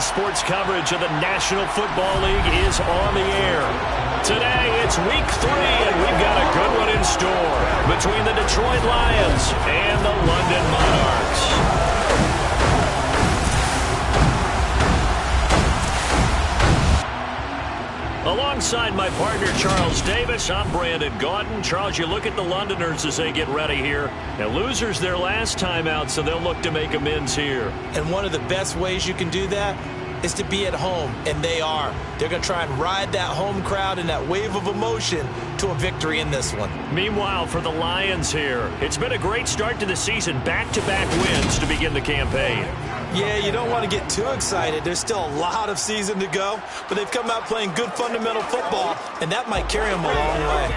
sports coverage of the National Football League is on the air. Today, it's week 3, and we've got a good one in store between the Detroit Lions and the London Monarchs. Alongside my partner, Charles Davis, I'm Brandon Gaudin. Charles, you look at the Londoners as they get ready here. Now, losers their last time out, so they'll look to make amends here. And one of the best ways you can do that is to be at home, and they are. They're going to try and ride that home crowd and that wave of emotion to a victory in this one. Meanwhile, for the Lions here, it's been a great start to the season. Back-to-back wins to begin the campaign. Yeah, you don't want to get too excited. There's still a lot of season to go, but they've come out playing good fundamental football, and that might carry them a long way.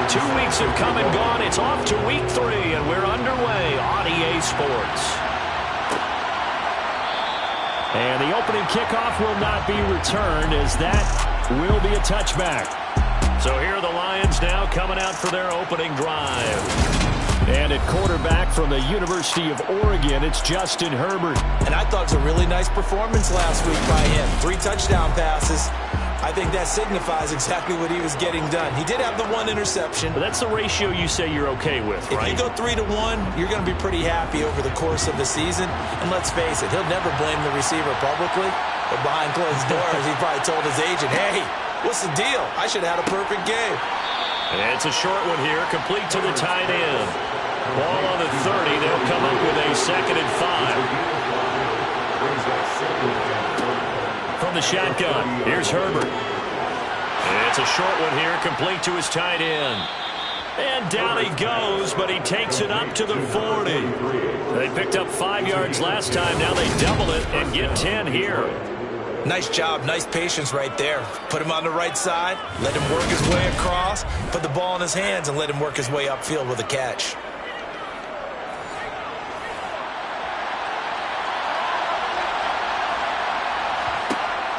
2 weeks have come and gone. It's off to week 3, and we're underway on EA Sports. And the opening kickoff will not be returned, as that will be a touchback. So here are the Lions now coming out for their opening drive. And at quarterback from the University of Oregon, it's Justin Herbert. And I thought it was a really nice performance last week by him. 3 touchdown passes. I think that signifies exactly what he was getting done. He did have the 1 interception. But that's the ratio you say you're okay with, right? If you go 3-1, you're going to be pretty happy over the course of the season. And let's face it, he'll never blame the receiver publicly. But behind closed doors, he probably told his agent, hey, what's the deal? I should have had a perfect game. And it's a short one here, complete to the tight end. Ball on the 30. They'll come up with a 2nd and 5. From the shotgun, here's Herbert. And it's a short one here, complete to his tight end. And down he goes, but he takes it up to the 40. They picked up 5 yards last time. Now they double it and get 10 here. Nice job, nice patience right there. Put him on the right side, let him work his way across, put the ball in his hands, and let him work his way upfield with a catch.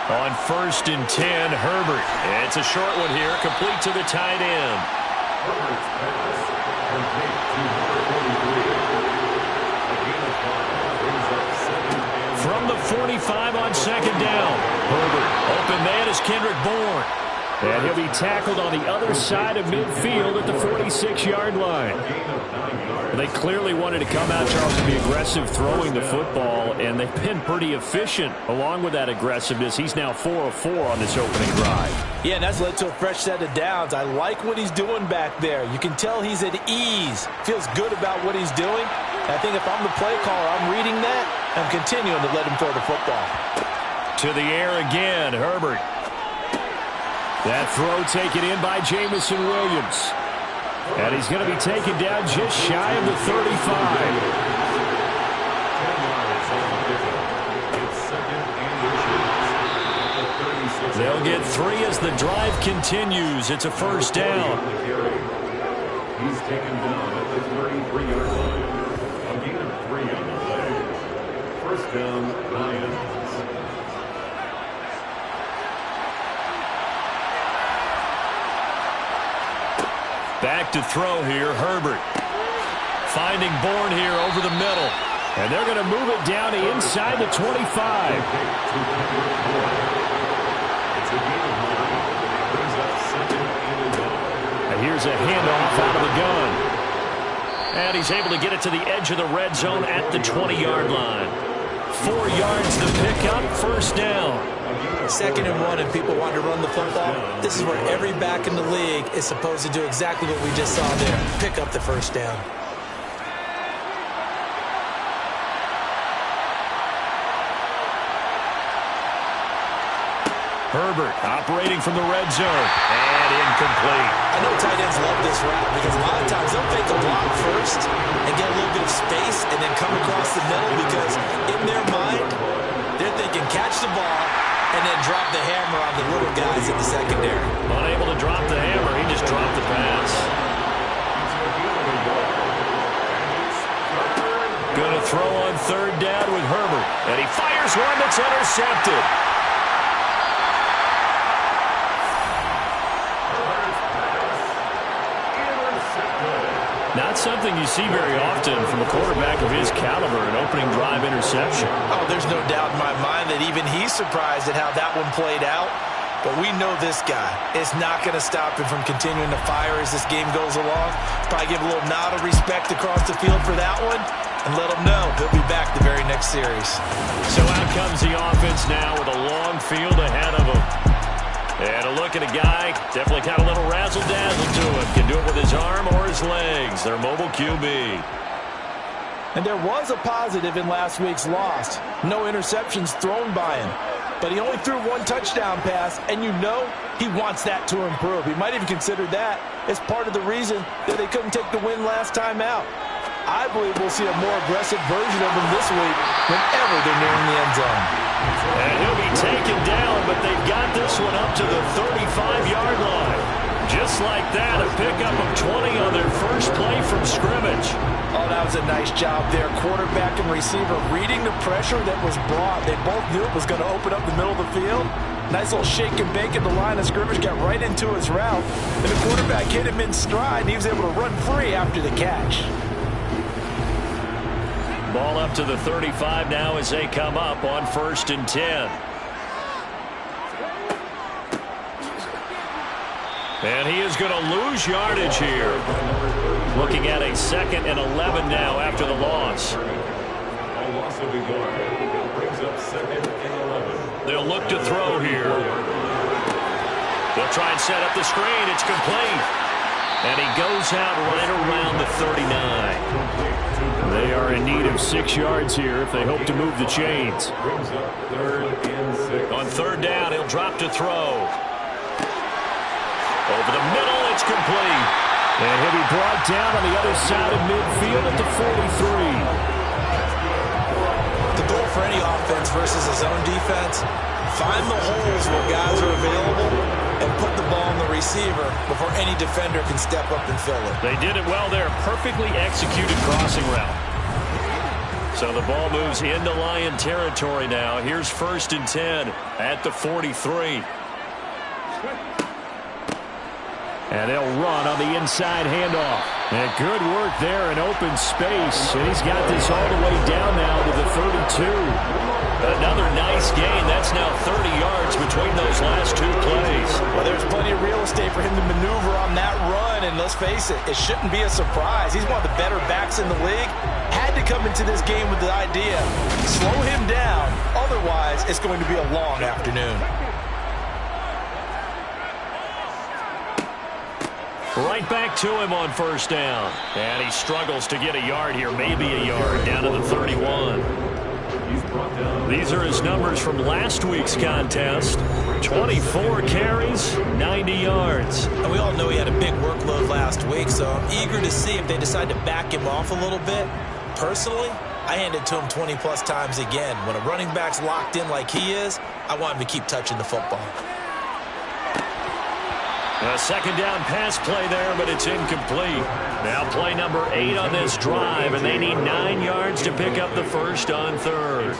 On 1st and 10, Herbert. It's a short one here, complete to the tight end. From the 45 on 2nd down. Herbert, open man is Kendrick Bourne. And he'll be tackled on the other side of midfield at the 46-yard line. They clearly wanted to come out, Charles, and be aggressive throwing the football, and they've been pretty efficient along with that aggressiveness. He's now 4 of 4 on this opening drive. Yeah, and that's led to a fresh set of downs. I like what he's doing back there. You can tell he's at ease, feels good about what he's doing. I think if I'm the play caller, I'm reading that, I'm continuing to let him throw the football. To the air again, Herbert. That throw taken in by Jamison Williams. And he's going to be taken down just shy of the 35. They'll get 3 as the drive continues. It's a 1st down. He's taken down at the 33-yard line. A gain of 3 on the play. 1st down, Lions. Back to throw here, Herbert. Finding Bourne here over the middle. And they're going to move it down to inside the 25. And here's a handoff out of the gun. And he's able to get it to the edge of the red zone at the 20-yard line. 4 yards to pick up, 1st down. 2nd and 1, and people want to run the football. This is where every back in the league is supposed to do exactly what we just saw there. Pick up the 1st down. Herbert operating from the red zone. And incomplete. I know tight ends love this route because a lot of times they'll fake a block first and get a little bit of space and then come across the middle because in their mind, they're thinking catch the ball and then drop the hammer on the little guys in the secondary. Unable to drop the hammer, he just dropped the pass. Going to throw on third down with Herbert. And he fires one that's intercepted. Not something you see very often from a quarterback of his caliber, an opening drive interception. Oh, there's no doubt in my mind that even he's surprised at how that one played out. But we know this guy is not going to stop him from continuing to fire as this game goes along. Probably give a little nod of respect across the field for that one and let him know he'll be back the very next series. So out comes the offense now with a long field ahead of him. And a look at a guy, definitely got a little razzle-dazzle to him. Can do it with his arm or his legs. Their mobile QB. And there was a positive in last week's loss. No interceptions thrown by him. But he only threw one touchdown pass, and you know he wants that to improve. He might even consider that as part of the reason that they couldn't take the win last time out. I believe we'll see a more aggressive version of him this week whenever they're nearing the end zone. And he'll be taken down, but they've got this one up to the 35-yard line. Just like that, a pickup of 20 on their first play from scrimmage. Oh, that was a nice job there. Quarterback and receiver reading the pressure that was brought. They both knew it was going to open up the middle of the field. Nice little shake and bake at the line of scrimmage, got right into his route. And the quarterback hit him in stride, and he was able to run free after the catch. Ball up to the 35 now as they come up on 1st and 10. And he is going to lose yardage here. Looking at a 2nd and 11 now after the loss. A loss of a yard brings up 2nd and 11. They'll look to throw here. They'll try and set up the screen. It's complete. And he goes out right around the 39. They are in need of 6 yards here if they hope to move the chains. Brings up 3rd and 6. On 3rd down, he'll drop to throw. Over the middle, it's complete. And he'll be brought down on the other side of midfield at the 43. The goal for any offense versus his own defense, find the holes where guys are available and put the ball on the receiver before any defender can step up and fill it. They did it well there. Perfectly executed crossing route. So the ball moves into Lion territory now. Here's 1st and 10 at the 43. And they'll run on the inside handoff. And good work there in open space. And he's got this all the way down now to the 32. Another nice gain. That's now 30 yards between those last 2 plays. Well, there's plenty of real estate for him to maneuver on that run. And let's face it, it shouldn't be a surprise. He's one of the better backs in the league. Had to come into this game with the idea, slow him down. Otherwise, it's going to be a long afternoon. Right back to him on 1st down. And he struggles to get a yard here, maybe a yard, down to the 31. These are his numbers from last week's contest. 24 carries, 90 yards. And we all know he had a big workload last week, so I'm eager to see if they decide to back him off a little bit. Personally, I hand it to him 20-plus times again. When a running back's locked in like he is, I want him to keep touching the football. A 2nd down pass play there, but it's incomplete. Now play number 8 on this drive, and they need 9 yards to pick up the 1st on 3rd.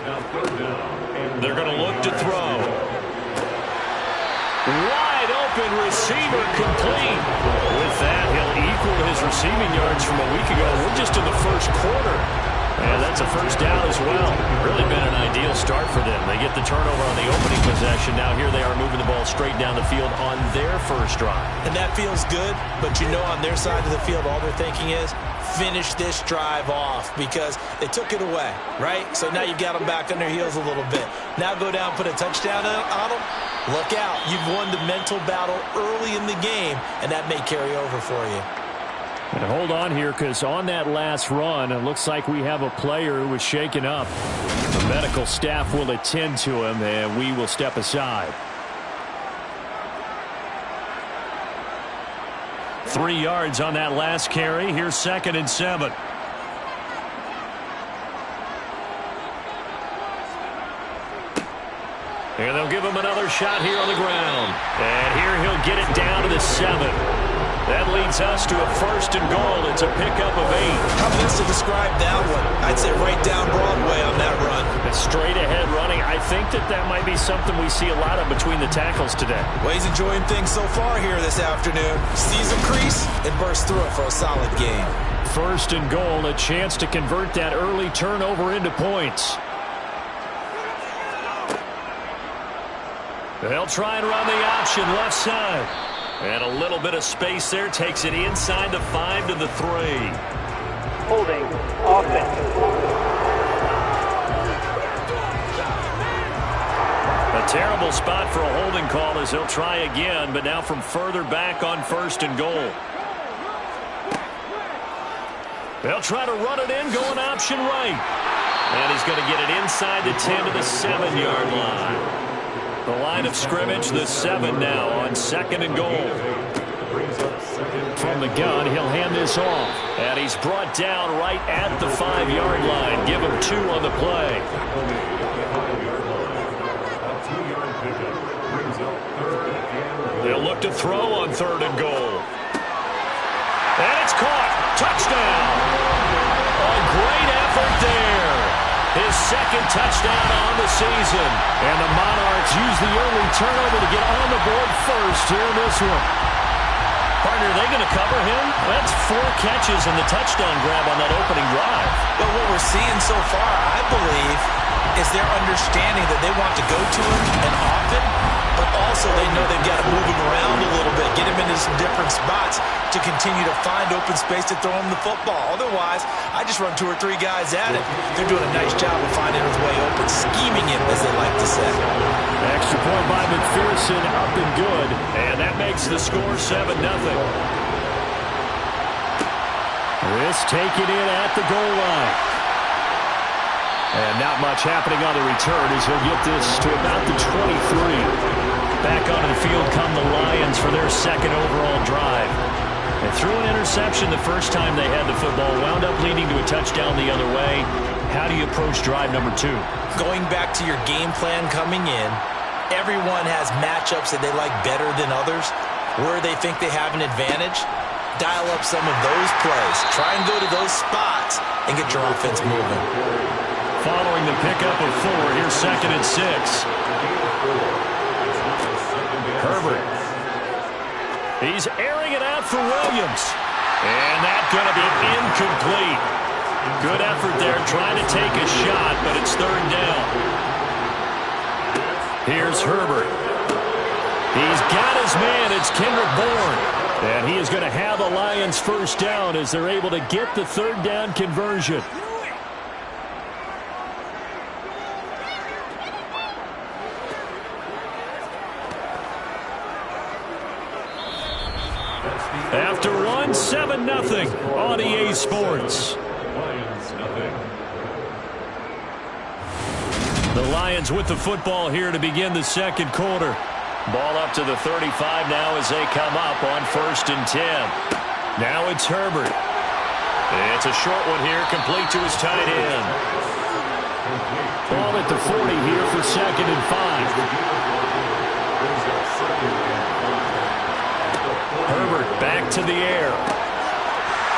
They're going to look to throw. Wide open receiver complete. With that, he'll equal his receiving yards from a week ago. We're just in the 1st quarter. And that's a 1st down as well. Really been an ideal start for them. They get the turnover on the opening possession. Now here they are moving the ball straight down the field on their 1st drive. And that feels good, but you know on their side of the field all they're thinking is finish this drive off because they took it away, right? So now you've got them back on their heels a little bit. Now go down, put a touchdown on them. Look out. You've won the mental battle early in the game, and that may carry over for you. And hold on here because on that last run, it looks like we have a player who was shaken up. The medical staff will attend to him, and we will step aside. 3 yards on that last carry. Here's 2nd and 7. And they'll give him another shot here on the ground. And here he'll get it down to the 7. That leads us to a 1st and goal. It's a pickup of 8. How best to describe that one? I'd say right down Broadway on that run. It's straight ahead running. I think that might be something we see a lot of between the tackles today. Well, he's enjoying things so far here this afternoon. Sees a crease and bursts through it for a solid game. 1st and goal, a chance to convert that early turnover into points. They'll try and run the option left side. And a little bit of space there takes it inside the 5 to the 3. Holding offense. A terrible spot for a holding call as he'll try again, but now from further back on 1st and goal. They'll try to run it in, going option right. And he's going to get it inside the 10 to the 7-yard line. The line of scrimmage, the 7 now on 2nd and goal. From the gun, he'll hand this off. And he's brought down right at the 5-yard line. Give him 2 on the play. They'll look to throw on 3rd and goal. And it's caught. Touchdown. A great effort there. His 2nd touchdown on the season. And the Monarchs use the early turnover to get on the board first here in this one. Partner, are they going to cover him? That's 4 catches and the touchdown grab on that opening drive. But what we're seeing so far, I believe, is their understanding that they want to go to him and often, but also they know they've got to move him around a little bit, get him into some different spots to continue to find open space to throw him the football. Otherwise, I just run 2 or 3 guys at it. They're doing a nice job of finding his way open, scheming him, as they like to say. Extra point by McPherson, up and good. And that makes the score 7-0. This taken in at the goal line. And not much happening on the return as he'll get this to about the 23. Back onto the field come the Lions for their 2nd overall drive. They threw an interception the first time they had the football, wound up leading to a touchdown the other way. How do you approach drive number 2? Going back to your game plan coming in, everyone has matchups that they like better than others. Where they think they have an advantage, dial up some of those plays. Try and go to those spots and get your offense moving. Following the pickup of 4, here's 2nd and 6. Herbert. He's airing it out for Williams. And that's going to be incomplete. Good effort there trying to take a shot, but it's 3rd down. Here's Herbert. He's got his man. It's Kendrick Bourne. And he is going to have the Lions 1st down as they're able to get the 3rd down conversion. After 1, 7-0 on EA Sports. The Lions with the football here to begin the 2nd quarter. Ball up to the 35 now as they come up on 1st and 10. Now it's Herbert. It's a short one here, complete to his tight end. Ball at the 40 here for 2nd and 5. Herbert back to the air.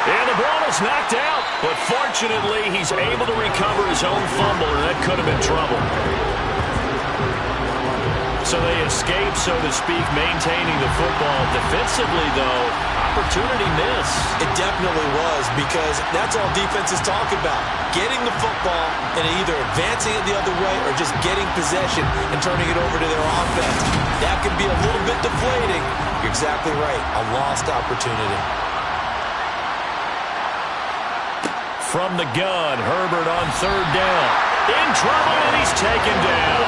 And the ball is knocked out. But fortunately, he's able to recover his own fumble, and that could have been trouble. So they escape, so to speak, maintaining the football. Defensively, though, opportunity miss. It definitely was, because that's all defenses talk about. Getting the football and either advancing it the other way or just getting possession and turning it over to their offense. That can be a little bit deflating. You're exactly right. A lost opportunity. From the gun, Herbert on 3rd down. In trouble, and he's taken down.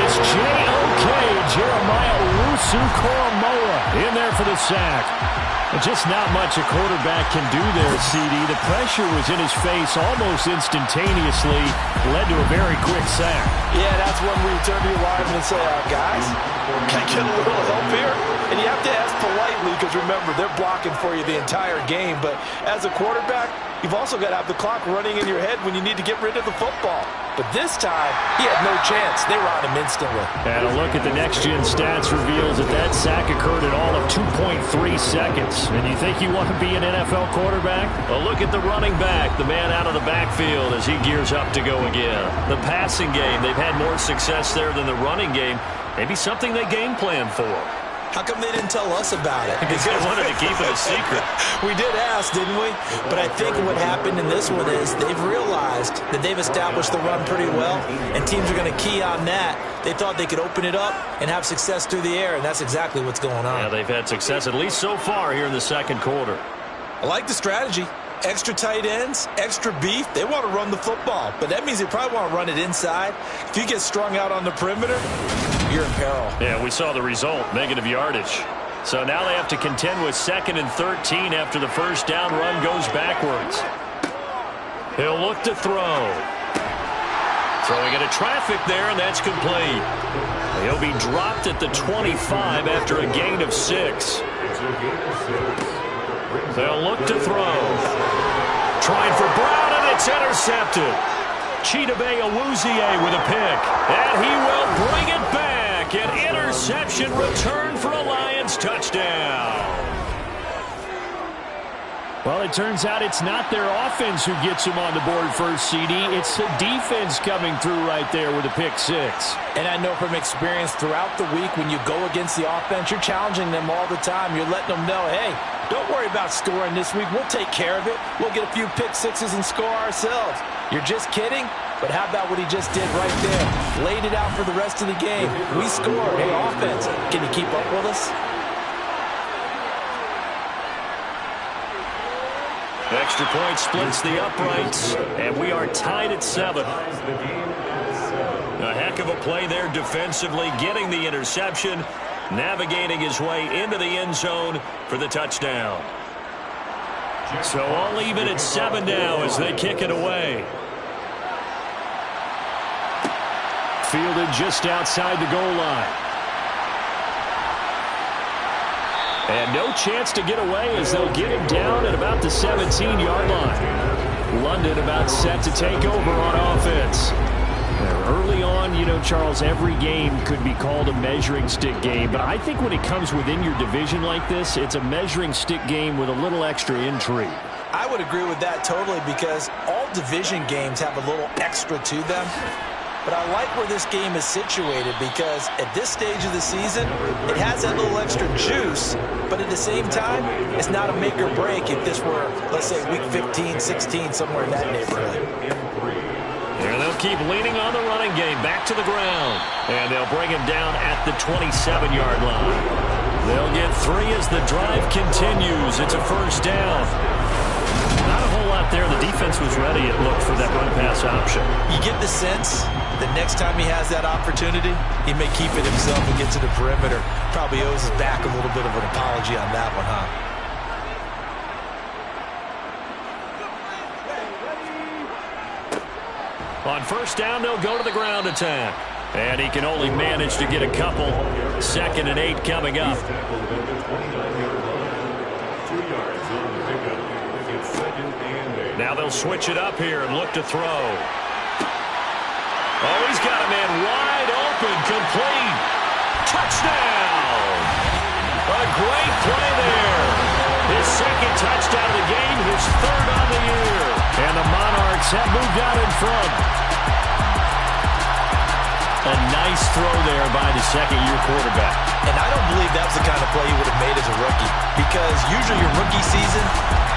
It's J.O.K. Jeremiah Owusu-Koramoah in there for the sack. Just not much a quarterback can do there, CD. The pressure was in his face almost instantaneously. Led to a very quick sack. Yeah, that's when we turn to your lineman and say, guys, can I get a little help here? And you have to ask politely because, remember, they're blocking for you the entire game. But as a quarterback, you've also got to have the clock running in your head when you need to get rid of the football. But this time, he had no chance. They were on him instantly. And a look at the next-gen stats reveals that sack occurred in all of 2.3 seconds. And you think you want to be an NFL quarterback? Well, look at the running back, the man out of the backfield as he gears up to go again. The passing game, they've had more success there than the running game. Maybe something they game plan for. How come they didn't tell us about it? Because they wanted to keep it a secret. We did ask, didn't we? But I think what happened in this one is they've realized that they've established the run pretty well, and teams are going to key on that. They thought they could open it up and have success through the air, and that's exactly what's going on. Yeah, they've had success at least so far here in the second quarter. I like the strategy. Extra tight ends, extra beef. They want to run the football, but that means they probably want to run it inside. If you get strung out on the perimeter, you're in peril. Yeah, we saw the result, negative yardage. So now they have to contend with 2nd and 13 after the first down run goes backwards. He'll look to throw. Throwing into traffic there, and that's complete. He'll be dropped at the 25 after a gain of 6. It's a gain of 6. They'll look to throw. Trying for Brown, and it's intercepted. Chidobe Awuzie with a pick. And he will bring it back. An interception return for a Lions touchdown. Well, it turns out it's not their offense who gets them on the board first, CD. It's the defense coming through right there with a pick 6. And I know from experience throughout the week when you go against the offense, you're challenging them all the time. You're letting them know, hey, don't worry about scoring this week. We'll take care of it. We'll get a few pick 6s and score ourselves. You're just kidding? But how about what he just did right there? Laid it out for the rest of the game. We scored. Hey, offense, can you keep up with us? Extra point splits the uprights, and we are tied at 7. A heck of a play there defensively, getting the interception, navigating his way into the end zone for the touchdown. So all even at 7 now as they kick it away. Fielded just outside the goal line. And no chance to get away as they'll get him down at about the 17-yard line. London about set to take over on offense. Early on, you know, Charles, every game could be called a measuring stick game. But I think when it comes within your division like this, it's a measuring stick game with a little extra intrigue. I would agree with that totally because all division games have a little extra to them. But I like where this game is situated because at this stage of the season, it has that little extra juice, but at the same time, it's not a make or break if this were, let's say, week 15, 16, somewhere in that neighborhood. And they'll keep leaning on the running game back to the ground. And they'll bring him down at the 27-yard line. They'll get 3 as the drive continues. It's a first down. Not a whole lot there. The defense was ready, it looked, for that run-pass option. You get the sense that next time he has that opportunity, he may keep it himself and get to the perimeter. Probably owes his back a little bit of an apology on that one, huh? On first down, they'll go to the ground attack. And he can only manage to get a couple. 2nd and 8 coming up. Now they'll switch it up here and look to throw. Oh, he's got a man wide open, complete. Touchdown! A great play there. His 2nd touchdown of the game, his 3rd on the year. And the Monarchs have moved out in front. A nice throw there by the 2nd-year quarterback. And I don't believe that was the kind of play he would have made as a rookie because usually your rookie season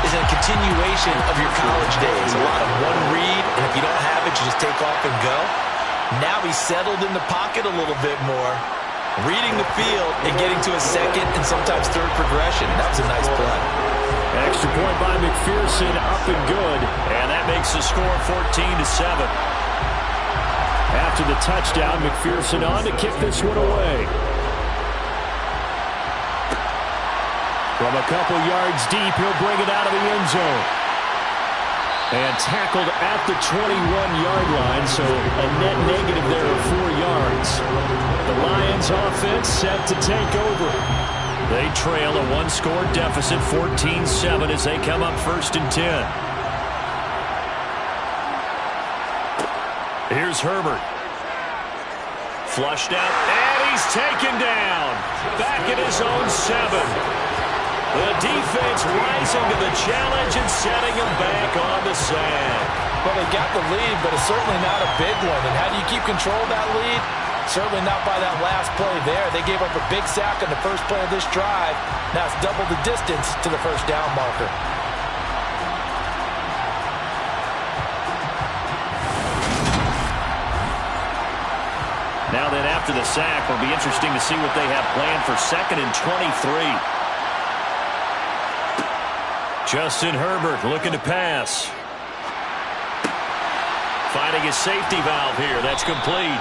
is a continuation of your college days. A lot of one read, and if you don't have it, you just take off and go. Now he's settled in the pocket a little bit more, reading the field and getting to a 2nd and sometimes 3rd progression. That was a nice play. Extra point by McPherson, up and good. And that makes the score 14-7. After the touchdown, McPherson on to kick this one away. From a couple yards deep, he'll bring it out of the end zone. And tackled at the 21-yard line, so a net negative there of 4 yards. The Lions offense set to take over. They trail a one-score deficit, 14-7, as they come up 1st and 10. Here's Herbert. Flushed out, and he's taken down. Back at his own 7. The defense rising to the challenge and setting him back on the sand. Well, they got the lead, but it's certainly not a big one. And how do you keep control of that lead? Certainly not by that last play there. They gave up a big sack on the first play of this drive. Now it's double the distance to the first down marker. Now then, after the sack, it'll be interesting to see what they have planned for 2nd and 23. Justin Herbert looking to pass. Finding his safety valve here. That's complete.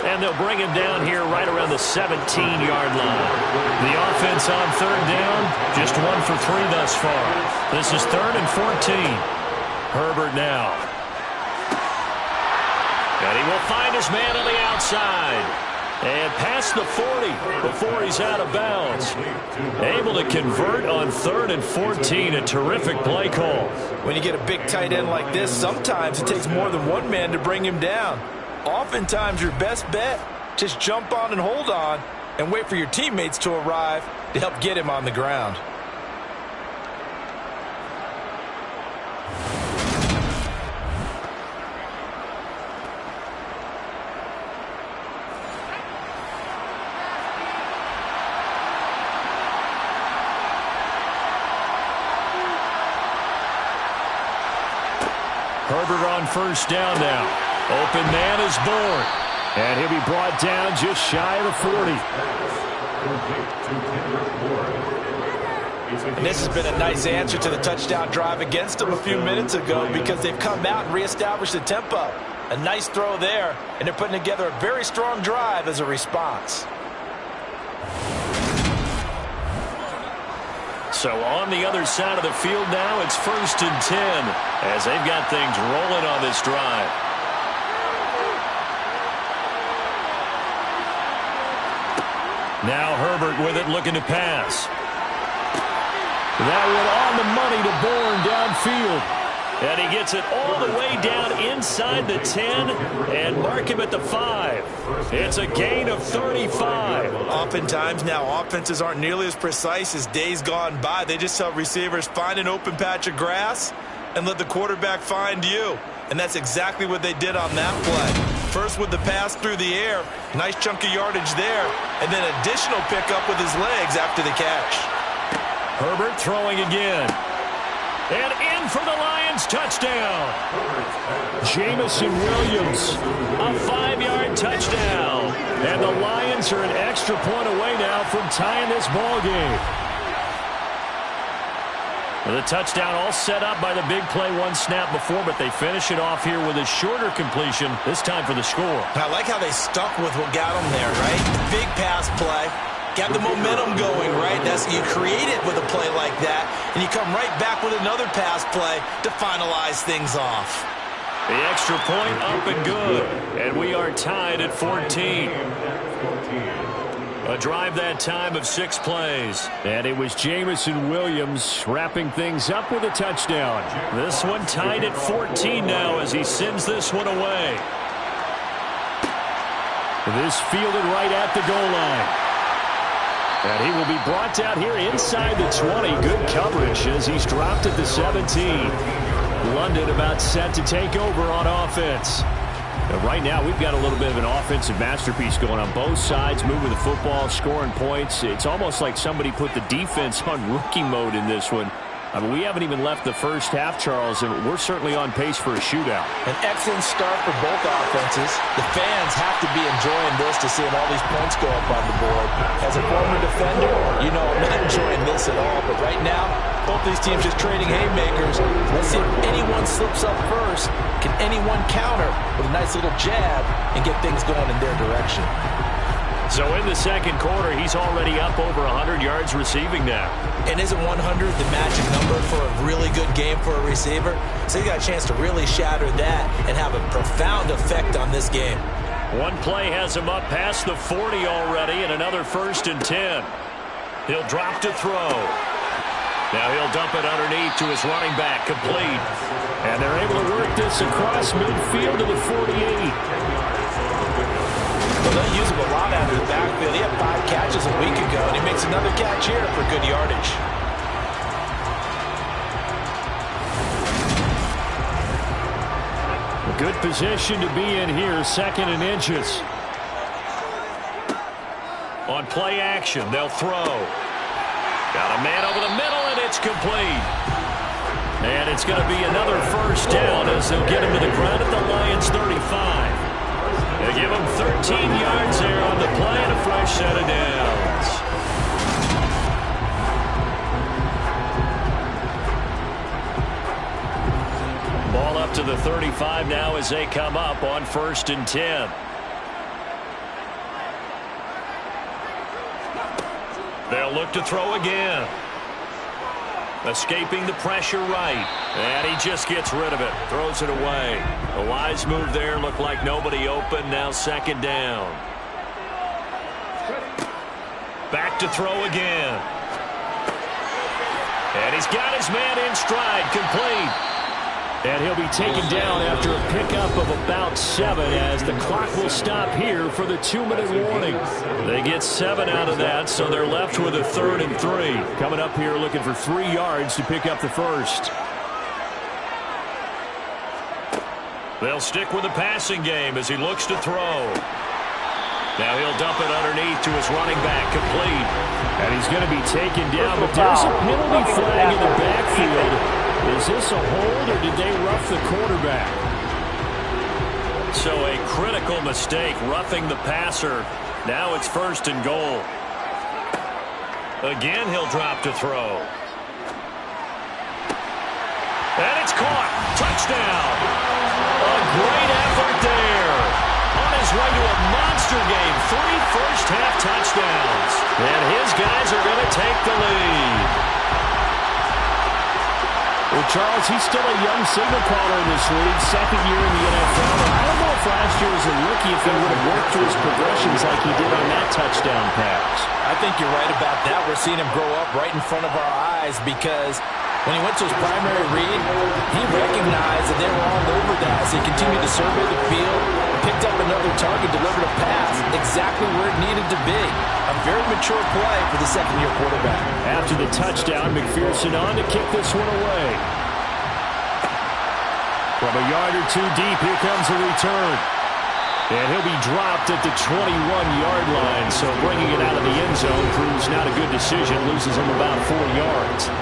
And they'll bring him down here right around the 17-yard line. The offense on 3rd down, just 1 for 3 thus far. This is 3rd and 14. Herbert now. And he will find his man on the outside. And past the 40 before he's out of bounds. Able to convert on 3rd and 14. A terrific play call. When you get a big tight end like this, sometimes it takes more than one man to bring him down. Oftentimes, your best bet, just jump on and hold on and wait for your teammates to arrive to help get him on the ground. Herbert on 1st down now. Open man is born. And he'll be brought down just shy of the 40. And this has been a nice answer to the touchdown drive against them a few minutes ago because they've come out and reestablished the tempo. A nice throw there, and they're putting together a very strong drive as a response. So on the other side of the field now, it's 1st and 10 as they've got things rolling on this drive. Now Herbert with it, looking to pass. That one on the money to Bourne downfield. And he gets it all the way down inside the 10 and mark him at the 5. It's a gain of 35. Oftentimes now offenses aren't nearly as precise as days gone by. They just help receivers find an open patch of grass and let the quarterback find you. And that's exactly what they did on that play. First with the pass through the air, nice chunk of yardage there, and then additional pickup with his legs after the catch. Herbert throwing again. And in for the Lions touchdown. Jamison Williams, a 5-yard touchdown. And the Lions are an extra point away now from tying this ball game. The touchdown all set up by the big play one snap before, but they finish it off here with a shorter completion, this time for the score. I like how they stuck with what got them there, right? Big pass play. Got the momentum going, right? You create it with a play like that, and you come right back with another pass play to finalize things off. The extra point up and good, and we are tied at 14. A drive that time of 6 plays. And it was Jamison Williams wrapping things up with a touchdown. This one tied at 14 now as he sends this one away. This fielded right at the goal line. And he will be brought down here inside the 20. Good coverage as he's dropped at the 17. London about set to take over on offense. And right now, we've got a little bit of an offensive masterpiece going on both sides, moving the football, scoring points. It's almost like somebody put the defense on rookie mode in this one. I mean, we haven't even left the first half, Charles, and we're certainly on pace for a shootout. An excellent start for both offenses. The fans have to be enjoying this to seeing all these points go up on the board. As a former defender, you know I'm not enjoying this at all. But right now, both these teams just trading haymakers. Let's see if anyone slips up first. Can anyone counter with a nice little jab and get things going in their direction? So in the second quarter, he's already up over 100 yards receiving now. And isn't 100 the magic number for a really good game for a receiver? So you got a chance to really shatter that and have a profound effect on this game. One play has him up past the 40 already, and another 1st and 10. He'll drop to throw. Now he'll dump it underneath to his running back, complete. And they're able to work this across midfield to the 48. Well, they'll use him a lot out of the backfield. He had 5 catches a week ago, and he makes another catch here for good yardage. A good position to be in here, 2nd and inches. On play action, they'll throw. Got a man over the middle, and it's complete. And it's going to be another first down as they'll get him to the ground at the Lions' 35. They give him 13 yards there on the play and a fresh set of downs. Ball up to the 35 now as they come up on 1st and 10. They'll look to throw again. Escaping the pressure right. And he just gets rid of it. Throws it away. A wise move there. Looked like nobody open. Now 2nd down. Back to throw again. And he's got his man in stride. Complete. And he'll be taken down after a pickup of about 7 as the clock will stop here for the 2-minute warning. They get 7 out of that, so they're left with a 3rd and 3. Coming up here looking for 3 yards to pick up the first. They'll stick with the passing game as he looks to throw. Now he'll dump it underneath to his running back, complete. And he's going to be taken down, but there's a penalty flag in the backfield. Is this a hold, or did they rough the quarterback? So a critical mistake, roughing the passer. Now it's 1st and goal. Again, he'll drop to throw. And it's caught. Touchdown. A great effort there. On his way to a monster game. 3 first-half touchdowns. And his guys are going to take the lead. Well, Charles, he's still a young signal caller in this league, 2nd year in the NFL. And I don't know if last year as a rookie if he would have worked through his progressions like he did on that touchdown pass. I think you're right about that. We're seeing him grow up right in front of our eyes because when he went to his primary read, he recognized that they were all over that as he continued to survey the field, picked up another target, delivered a pass exactly where it needed to be. A very mature play for the 2nd-year quarterback. After the touchdown, McPherson on to kick this one away. From a yard or 2 deep, here comes a return. And he'll be dropped at the 21-yard line, so bringing it out of the end zone proves not a good decision, loses him about 4 yards.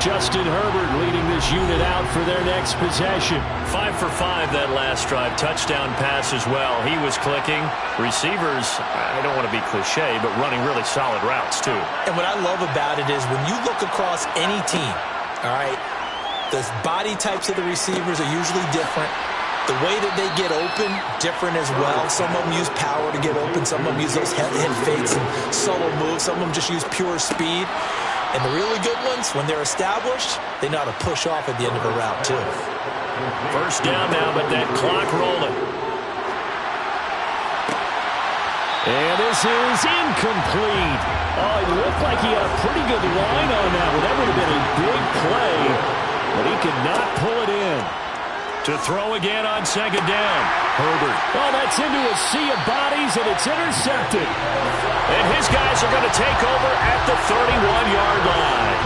Justin Herbert leading this unit out for their next possession. 5 for 5 that last drive. Touchdown pass as well. He was clicking. Receivers, I don't want to be cliche, but running really solid routes too. And what I love about it is when you look across any team, all right, the body types of the receivers are usually different. The way that they get open, different as well. Some of them use power to get open. Some of them use those head fakes and solo moves. Some of them just use pure speed. And the really good ones, when they're established, they know how to push off at the end of a route, too. First down now, but that clock rolling. And this is incomplete. Oh, it looked like he had a pretty good line on that one. That would have been a big play, but he could not pull it in. To throw again on 2nd down. Herbert. Oh, that's into a sea of bodies, and it's intercepted. And his guys are going to take over at the 31-yard line.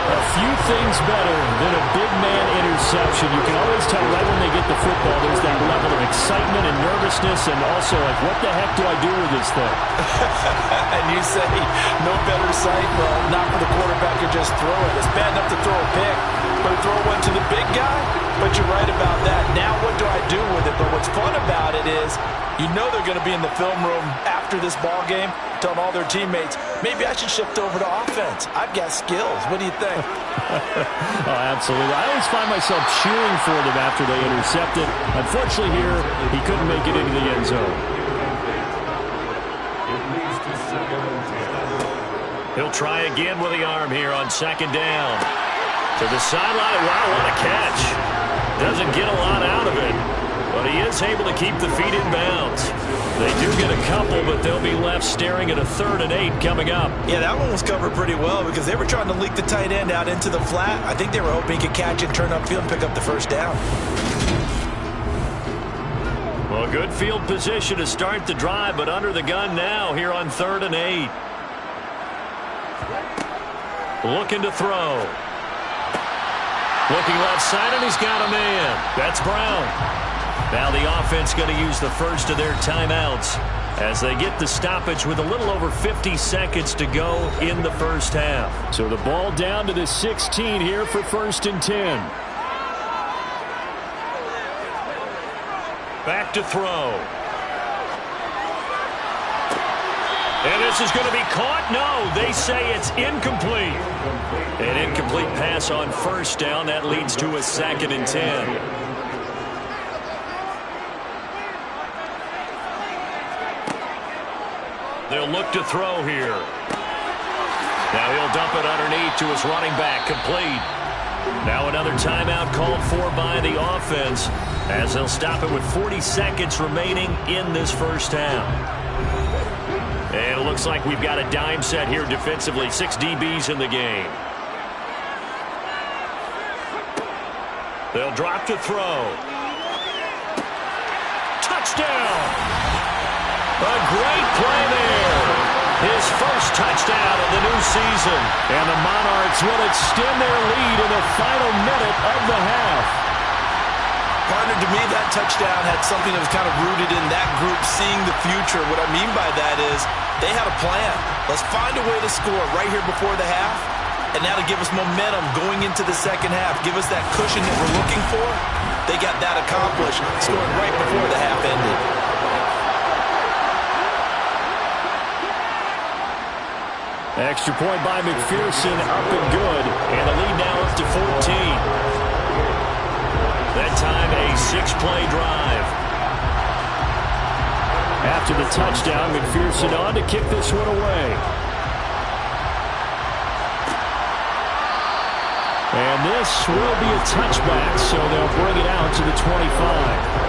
A few things better than a big man interception. You can always tell right when they get the football, there's that level of excitement and nervousness, and also like, what the heck do I do with this thing? And you say, no better sight? Well, not for the quarterback to just throw it. It's bad enough to throw a pick, but to throw one to the big guy? But you're right about that. Now what do I do with it? But what's fun about it is, you know they're going to be in the film room after this ball game, telling all their teammates, maybe I should shift over to offense. I've got skills. What do you think? Oh, absolutely. I always find myself cheering for them after they intercept it. Unfortunately here, he couldn't make it into the end zone. He'll try again with the arm here on 2nd down. To the sideline. Wow, what a catch. Doesn't get a lot out of it, but he is able to keep the feet in bounds. They do get a couple, but they'll be left staring at a 3rd and 8 coming up. Yeah, that one was covered pretty well because they were trying to leak the tight end out into the flat. I think they were hoping he could catch it, turn upfield, and pick up the first down. Well, good field position to start the drive, but under the gun now here on 3rd and 8. Looking to throw. Looking left side, and he's got a man. That's Brown. Now the offense going to use the first of their timeouts as they get the stoppage with a little over 50 seconds to go in the first half. So the ball down to the 16 here for 1st and 10. Back to throw. And this is going to be caught. No, they say it's incomplete. An incomplete pass on 1st down. That leads to a 2nd and 10. They'll look to throw here. Now he'll dump it underneath to his running back. Complete. Now another timeout called for by the offense as they'll stop it with 40 seconds remaining in this first half. And it looks like we've got a dime set here defensively. 6 DBs in the game. They'll drop to throw. Touchdown! A great play there. His first touchdown of the new season. And the Monarchs will extend their lead in the final minute of the half. Partner, to me, that touchdown had something that was kind of rooted in that group seeing the future. What I mean by that is they had a plan. Let's find a way to score right here before the half. And now to give us momentum going into the second half, give us that cushion that we're looking for. They got that accomplished, scoring right before the half ended. Extra point by McPherson, up and good. And the lead now up to 14. That time a 6-play drive. After the touchdown, McPherson on to kick this one away. And this will be a touchback, so they'll bring it out to the 25.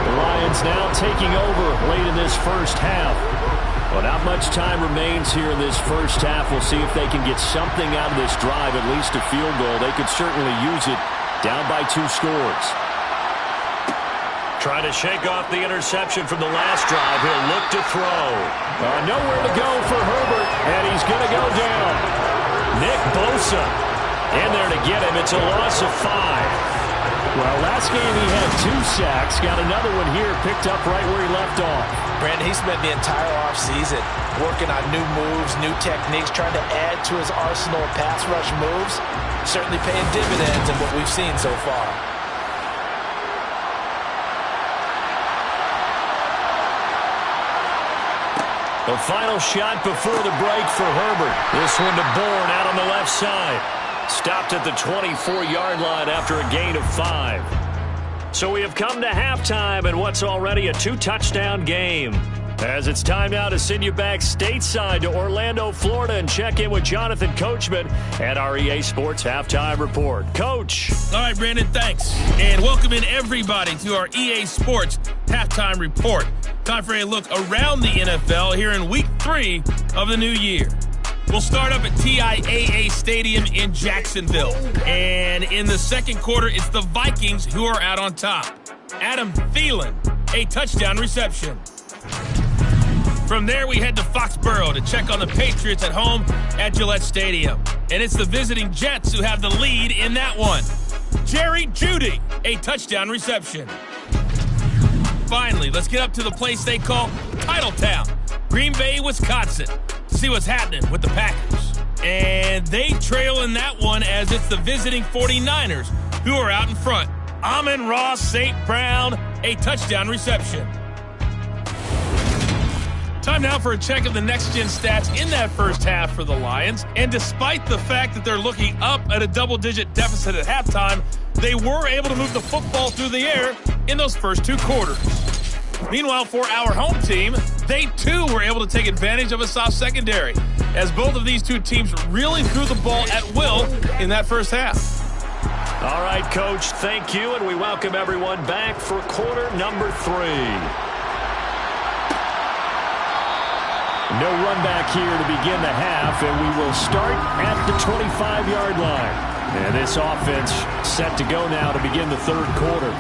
The Lions now taking over late in this first half. Well, not much time remains here in this first half. We'll see if they can get something out of this drive, at least a field goal. They could certainly use it down by 2 scores. Trying to shake off the interception from the last drive. He'll look to throw. Nowhere to go for Herbert, and he's going to go down. Nick Bosa in there to get him. It's a loss of 5. Well, last game he had 2 sacks. Got another one here picked up right where he left off. Brandon, he spent the entire offseason working on new moves, new techniques, trying to add to his arsenal of pass rush moves. Certainly paying dividends in what we've seen so far. The final shot before the break for Herbert. This one to Bourne out on the left side. Stopped at the 24-yard line after a gain of 5. So we have come to halftime in what's already a 2-touchdown game. As it's time now to send you back stateside to Orlando, Florida, and check in with Jonathan Coachman at our EA Sports Halftime Report. Coach. All right, Brandon, thanks. And welcome in everybody to our EA Sports Halftime Report. Time for a look around the NFL here in Week 3 of the new year. We'll start up at TIAA Stadium in Jacksonville. And in the second quarter, it's the Vikings who are out on top. Adam Thielen, a touchdown reception. From there, we head to Foxborough to check on the Patriots at home at Gillette Stadium. And it's the visiting Jets who have the lead in that one. Jerry Jeudy, a touchdown reception. Finally, let's get up to the place they call Titletown, Green Bay, Wisconsin, to see what's happening with the Packers. And they trail in that one as it's the visiting 49ers who are out in front. Amon-Ra St. Brown, a touchdown reception. Time now for a check of the next-gen stats in that first half for the Lions. And despite the fact that they're looking up at a double-digit deficit at halftime, they were able to move the football through the air in those first 2 quarters. Meanwhile, for our home team, they too were able to take advantage of a soft secondary, as both of these 2 teams really threw the ball at will in that first half. All right, Coach, thank you, and we welcome everyone back for quarter number 3. No run back here to begin the half, and we will start at the 25-yard line. And this offense set to go now to begin the third quarter.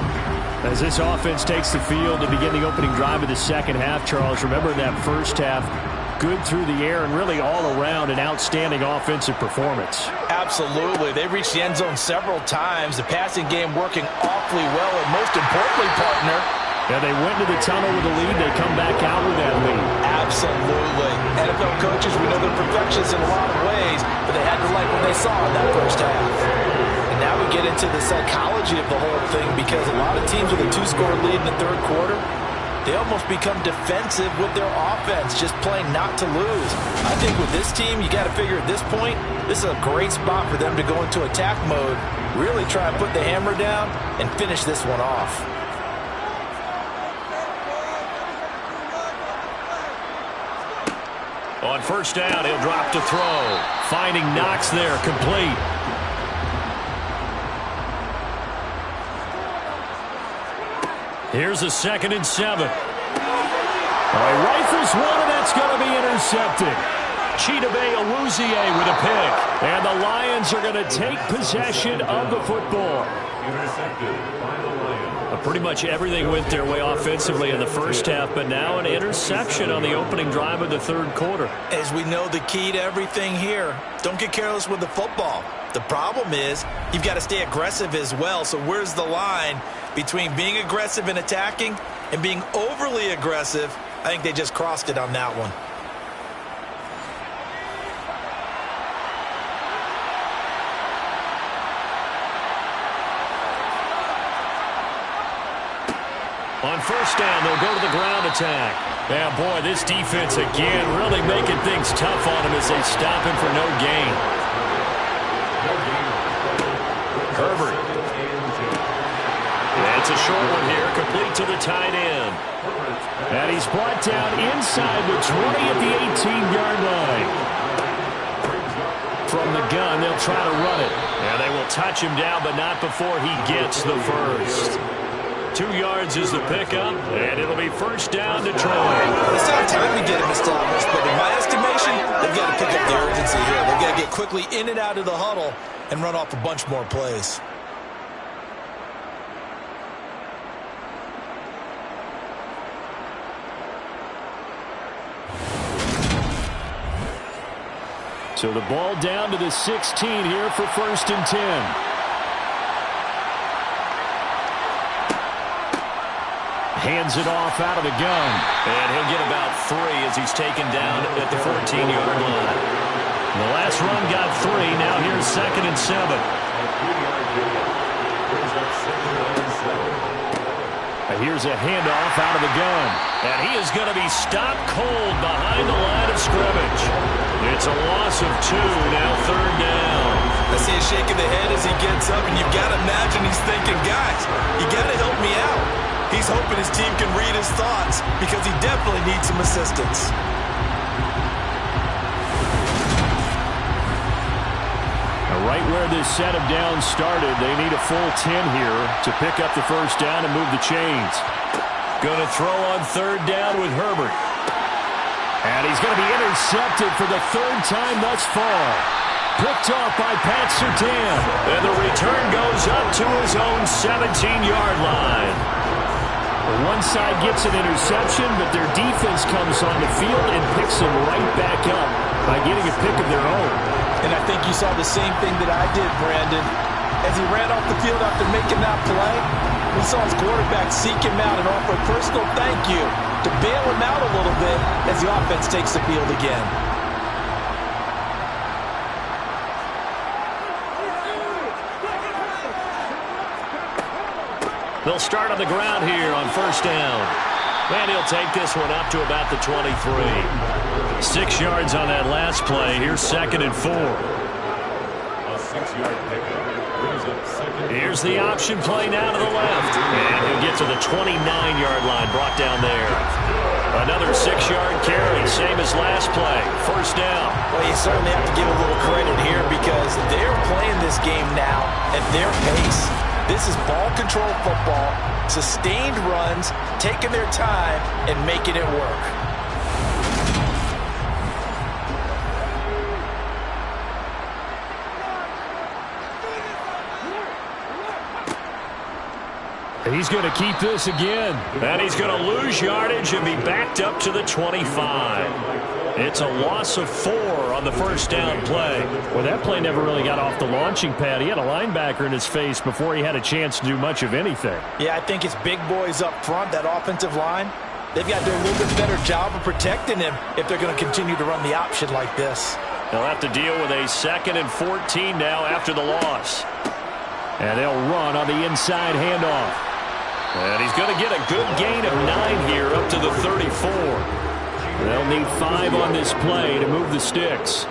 As this offense takes the field to begin the opening drive of the second half, Charles, remember in that first half, good through the air and really all around an outstanding offensive performance. Absolutely. They reached the end zone several times. The passing game working awfully well, and most importantly, partner, yeah, they went to the tunnel with a lead. They come back out with that lead. Absolutely. NFL coaches, we know they're perfectionists in a lot of ways, but they had to like what they saw in that first half. And now we get into the psychology of the whole thing, because a lot of teams with a two-score lead in the third quarter, they almost become defensive with their offense, just playing not to lose. I think with this team, you got to figure at this point, this is a great spot for them to go into attack mode, really try and put the hammer down and finish this one off. On first down, he'll drop to throw. Finding Knox there, complete. Here's a 2nd and 7. He rifles one, and that's going to be intercepted. Chidobe Awuzie with a pick. And the Lions are going to take possession of the football. Intercepted by the Lions. Pretty much everything went their way offensively in the first half, but now an interception on the opening drive of the third quarter. As we know, the key to everything here, don't get careless with the football. The problem is you've got to stay aggressive as well. So where's the line between being aggressive and attacking and being overly aggressive? I think they just crossed it on that one. On first down, they'll go to the ground attack. Yeah, boy, this defense again really making things tough on him as they stop him for no gain. Herbert. That's a short one here, complete to the tight end. And he's brought down inside the 20 at the 18-yard line. From the gun, they'll try to run it. And they will touch him down, but not before he gets the first. 2 yards is the pickup, and it'll be first down Detroit. It's not time to get him established, but in my estimation, they've got to pick up the urgency here. They've got to get quickly in and out of the huddle and run off a bunch more plays. So the ball down to the 16 here for first and 10. Hands it off out of the gun. And he'll get about 3 as he's taken down at the 14-yard line. The last run got 3. Now here's 2nd and 7. And here's a handoff out of the gun. And he is going to be stopped cold behind the line of scrimmage. It's a loss of 2. Now 3rd down. I see a shake of the head as he gets up, and you've got to imagine he's thinking, guys, you got to help me out. He's hoping his team can read his thoughts because he definitely needs some assistance. Right where this set of downs started, they need a full 10 here to pick up the first down and move the chains. Going to throw on 3rd down with Herbert. And he's going to be intercepted for the 3rd time thus far. Picked off by Pat Surtain. And the return goes up to his own 17-yard line. One side gets an interception, but their defense comes on the field and picks them right back up by getting a pick of their own. And I think you saw the same thing that I did, Brandon. As he ran off the field after making that play, we saw his quarterback seek him out and offer a personal thank you to bail him out a little bit as the offense takes the field again. They'll start on the ground here on first down. And he'll take this one up to about the 23. 6 yards on that last play. Here's 2nd and 4. A 6-yard pickup brings up 2nd. Here's the option play now to the left. And he'll get to the 29-yard line, brought down there. Another 6-yard carry, same as last play. First down. Well, you certainly have to give a little credit here because they're playing this game now at their pace. This is ball control football, sustained runs, taking their time, and making it work. He's going to keep this again. And he's going to lose yardage and be backed up to the 25. It's a loss of 4 on the first down play. Well, that play never really got off the launching pad. He had a linebacker in his face before he had a chance to do much of anything. Yeah, I think it's big boys up front, that offensive line. They've got to do a little bit better job of protecting him if they're going to continue to run the option like this. They'll have to deal with a 2nd and 14 now after the loss. And they'll run on the inside handoff. And he's going to get a good gain of 9 here up to the 34. They'll need 5 on this play to move the sticks.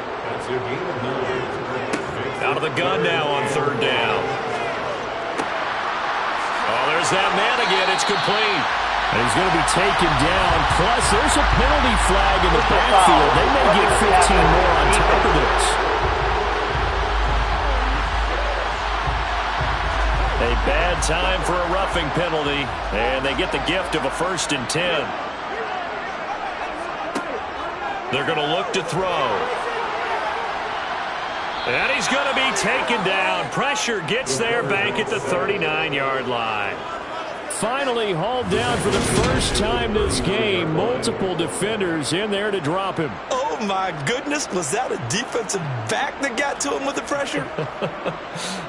Out of the gun now on 3rd down. Oh, there's that man again. It's complete. And he's going to be taken down. Plus, there's a penalty flag in the backfield. They may get 15 more on top of this. A bad time for a roughing penalty, and they get the gift of a 1st and 10. They're going to look to throw. And he's going to be taken down. Pressure gets there back at the 39-yard line. Finally hauled down for the first time this game. Multiple defenders in there to drop him. Oh, my goodness. Was that a defensive back that got to him with the pressure?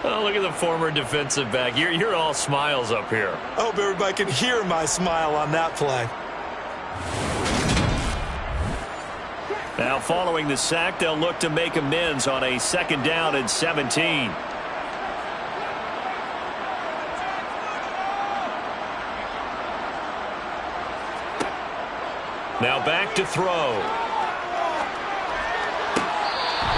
Oh, look at the former defensive back. You're all smiles up here. I hope everybody can hear my smile on that play. Now, following the sack, they'll look to make amends on a 2nd down and 17. Now back to throw.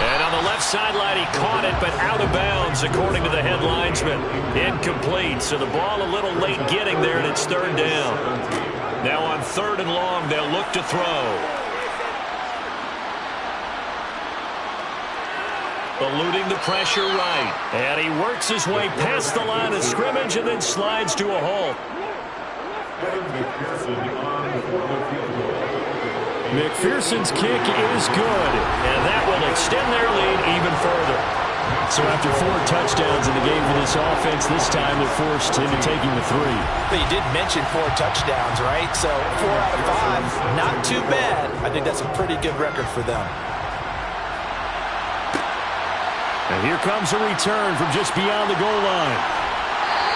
And on the left sideline, he caught it, but out of bounds, according to the head linesman. Incomplete, so the ball a little late getting there, and it's 3rd down. Now on 3rd and long, they'll look to throw. Eluding the pressure right. And he works his way past the line of scrimmage and then slides to a halt. McPherson's kick is good. And that will extend their lead even further. So after 4 touchdowns in the game for this offense, this time they're forced into taking the 3. But you did mention 4 touchdowns, right? So 4 out of 5, not too bad. I think that's a pretty good record for them. And here comes a return from just beyond the goal line.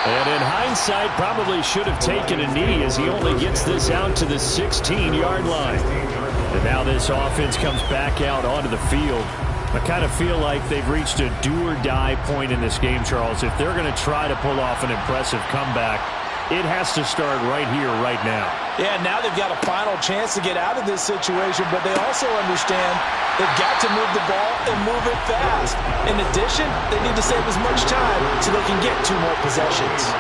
And in hindsight, probably should have taken a knee as he only gets this out to the 16-yard line. And now this offense comes back out onto the field. I kind of feel like they've reached a do-or-die point in this game, Charles. If they're going to try to pull off an impressive comeback, it has to start right here, right now. Yeah, now they've got a final chance to get out of this situation, but they also understand they've got to move the ball and move it fast. In addition, they need to save as much time so they can get 2 more possessions.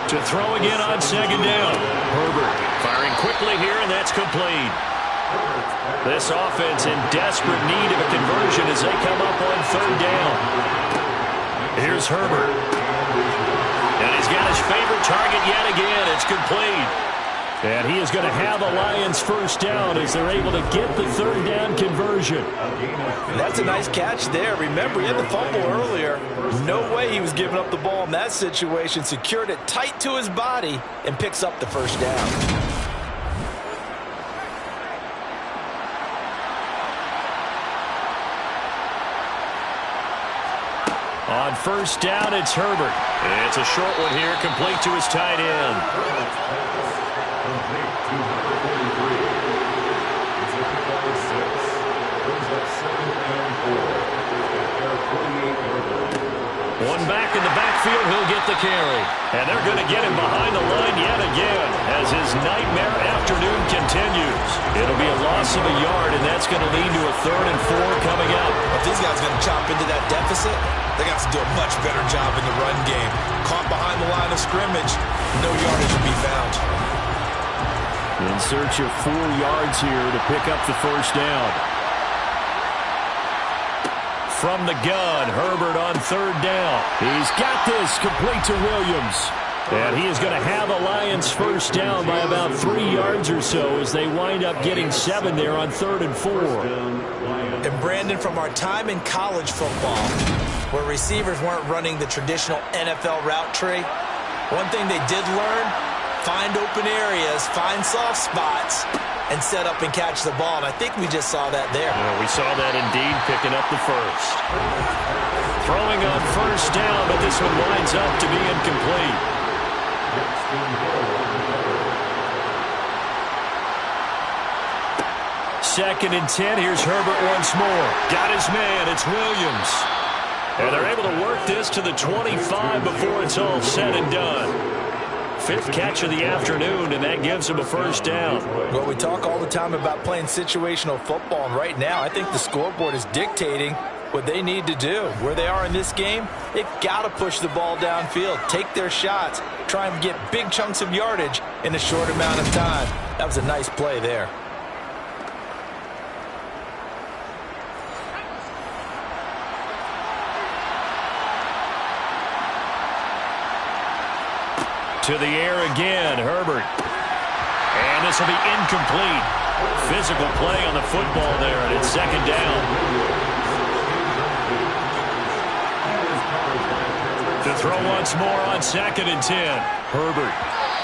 To throw again on 2nd down. Herbert firing quickly here, and that's complete. This offense in desperate need of a conversion as they come up on 3rd down. Here's Herbert. And he's got his favorite target yet again. It's complete. And he is going to have a Lions 1st down as they're able to get the 3rd down conversion. That's a nice catch there. Remember, he had the fumble earlier. No way he was giving up the ball in that situation. Secured it tight to his body and picks up the 1st down. On 1st down, it's Herbert. It's a short one here, complete to his tight end. One back in the backfield, he'll get the carry. And they're going to get him behind the line yet again as his nightmare afternoon continues. It'll be a loss of a yard, and that's going to lead to a 3rd and 4 coming up. If these guys are going to chop into that deficit, they got to do a much better job in the run game. Caught behind the line of scrimmage, no yardage to be found. In search of 4 yards here to pick up the 1st down. From the gun, Herbert on 3rd down. He's got this complete to Williams. And he is going to have a Lions 1st down by about 3 yards or so as they wind up getting 7 there on 3rd and 4. And Brandon, from our time in college football, where receivers weren't running the traditional NFL route tree. One thing they did learn, find open areas, find soft spots, and set up and catch the ball. And I think we just saw that there. Yeah, we saw that indeed, picking up the first. Throwing on first down, but this one winds up to be incomplete. Second and 10. Here's Herbert once more. Got his man. It's Williams. And they're able to work this to the 25 before it's all said and done. Fifth catch of the afternoon, and that gives him a first down. Well, we talk all the time about playing situational football, and right now I think the scoreboard is dictating what they need to do. Where they are in this game, they've got to push the ball downfield, take their shots, try and get big chunks of yardage in a short amount of time. That was a nice play there. To the air again, Herbert. And this will be incomplete. Physical play on the football there, and it's second down. To throw once more on second and 10. Herbert.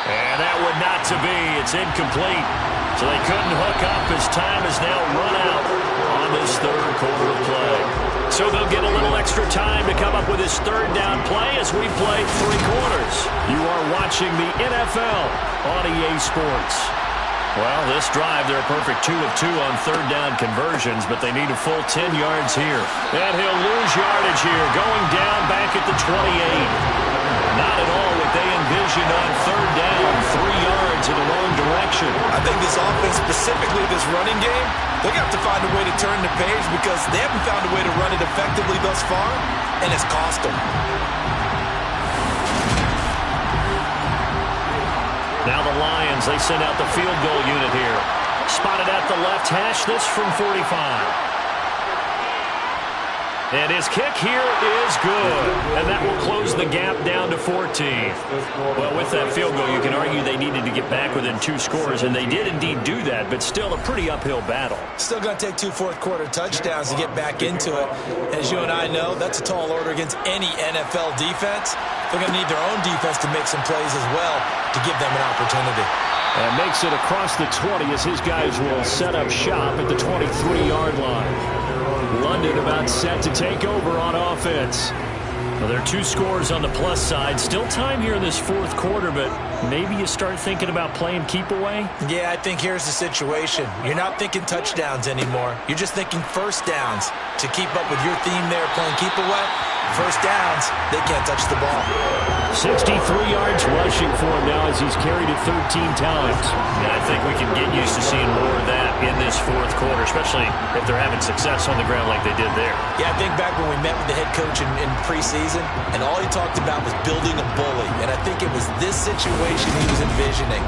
And that would not to be. It's incomplete. So they couldn't hook up as time is now run out on this third quarter of play. So they'll get a little extra time to come up with his third down play as we play three quarters. You are watching the NFL on EA Sports. Well, this drive, they're a perfect 2 of 2 on third down conversions, but they need a full 10 yards here. And he'll lose yardage here, going down back at the 28. Not at all what they envisioned on third down, 3 yards in the wrong direction. I think this offense, specifically this running game, they're going to have to find a way to turn the page because they haven't found a way to run it effectively thus far, and it's cost them. Now the Lions, they send out the field goal unit here. Spotted at the left hash, this from 45. And his kick here is good. And that will close the gap down to 14. Well, with that field goal, you can argue they needed to get back within 2 scores, and they did indeed do that, but still a pretty uphill battle. Still going to take 2 fourth-quarter touchdowns to get back into it. As you and I know, that's a tall order against any NFL defense. They're going to need their own defense to make some plays as well to give them an opportunity. And makes it across the 20 as his guys will set up shop at the 23-yard line. London about set to take over on offense. Well, there are 2 scores on the plus side. Still time here in this fourth quarter, but maybe you start thinking about playing keep away? Yeah, I think here's the situation. You're not thinking touchdowns anymore. You're just thinking first downs. To keep up with your theme there, playing keep away, first downs, they can't touch the ball. 63 yards rushing for him now as he's carried it 13 times. And I think we can get used to seeing more of that in this fourth quarter, especially if they're having success on the ground like they did there. Yeah, I think back when we met with the head coach in preseason, and all he talked about was building a bully. And I think it was this situation he was envisioning.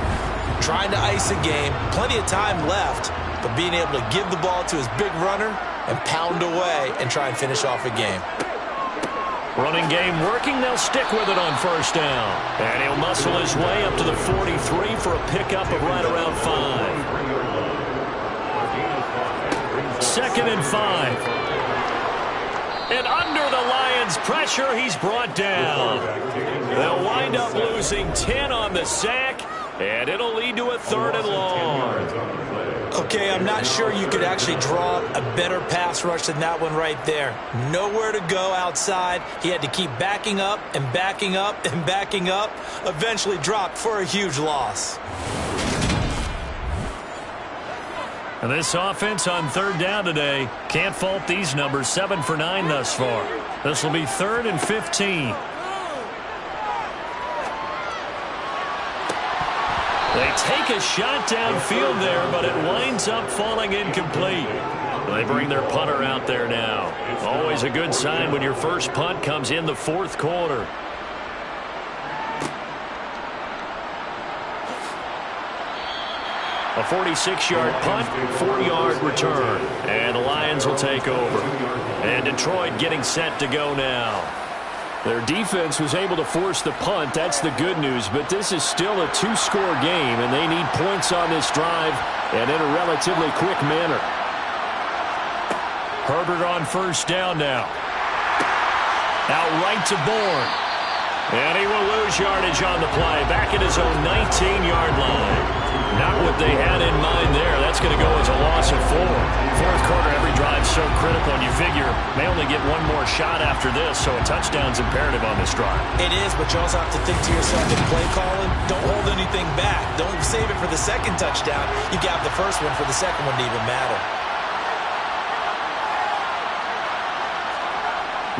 Trying to ice a game, plenty of time left, but being able to give the ball to his big runner and pound away and try and finish off a game. Running game working. They'll stick with it on first down. And he'll muscle his way up to the 43 for a pickup of right around 5. Second and 5. And under the Lions' pressure, he's brought down. They'll wind up losing 10 on the sack, and it'll lead to a 3rd and long. Okay, I'm not sure you could actually draw a better pass rush than that one right there. Nowhere to go outside. He had to keep backing up and backing up and backing up. Eventually dropped for a huge loss. And this offense on third down today, can't fault these numbers. 7 for 9 thus far. This will be 3rd and 15. They take a shot downfield there, but it winds up falling incomplete. They bring their punter out there now. Always a good sign when your first punt comes in the fourth quarter. A 46-yard punt, 4-yard return. And the Lions will take over. And Detroit getting set to go now. Their defense was able to force the punt. That's the good news. But this is still a 2-score game, and they need points on this drive and in a relatively quick manner. Herbert on first down now. Out right to Bourne. And he will lose yardage on the play. Back at his own 19-yard line. Not what they had in mind there. That's going to go as a loss of 4. Fourth quarter, every drive's so critical, and you figure they only get one more shot after this, so a touchdown's imperative on this drive. It is, but you also have to think to yourself in play calling, don't hold anything back. Don't save it for the second touchdown. You got the first one for the second one to even matter.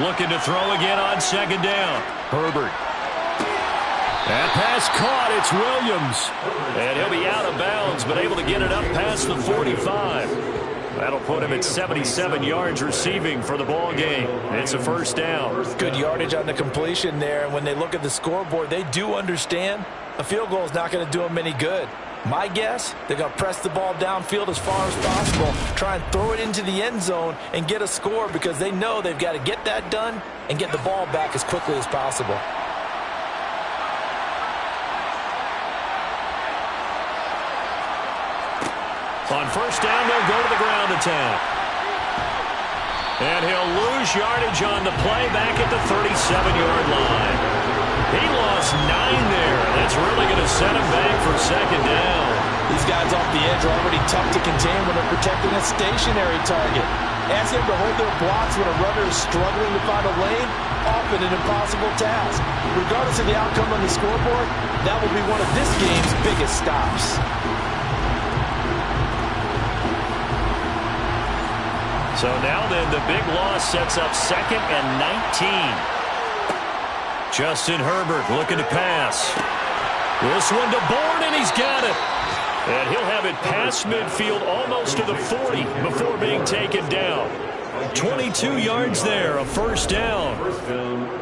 Looking to throw again on second down. Herbert. That pass caught. It's Williams. And he'll be out of bounds, but able to get it up past the 45. That'll put him at 77 yards receiving for the ball game. It's a first down. Good yardage on the completion there. And when they look at the scoreboard, they do understand a field goal is not going to do them any good. My guess, they're going to press the ball downfield as far as possible, try and throw it into the end zone and get a score because they know they've got to get that done and get the ball back as quickly as possible. On first down, they'll go to the ground attack. And he'll lose yardage on the play back at the 37-yard line. He lost 9 there. That's really going to set him back for second down. These guys off the edge are already tough to contain when they're protecting a stationary target. Ask them to hold their blocks when a runner is struggling to find a lane, often an impossible task. Regardless of the outcome on the scoreboard, that will be one of this game's biggest stops. So now then, the big loss sets up second and 19. Justin Herbert looking to pass. This one to Bourne, and he's got it. And he'll have it past midfield almost to the 40 before being taken down. 22 yards there, a first down.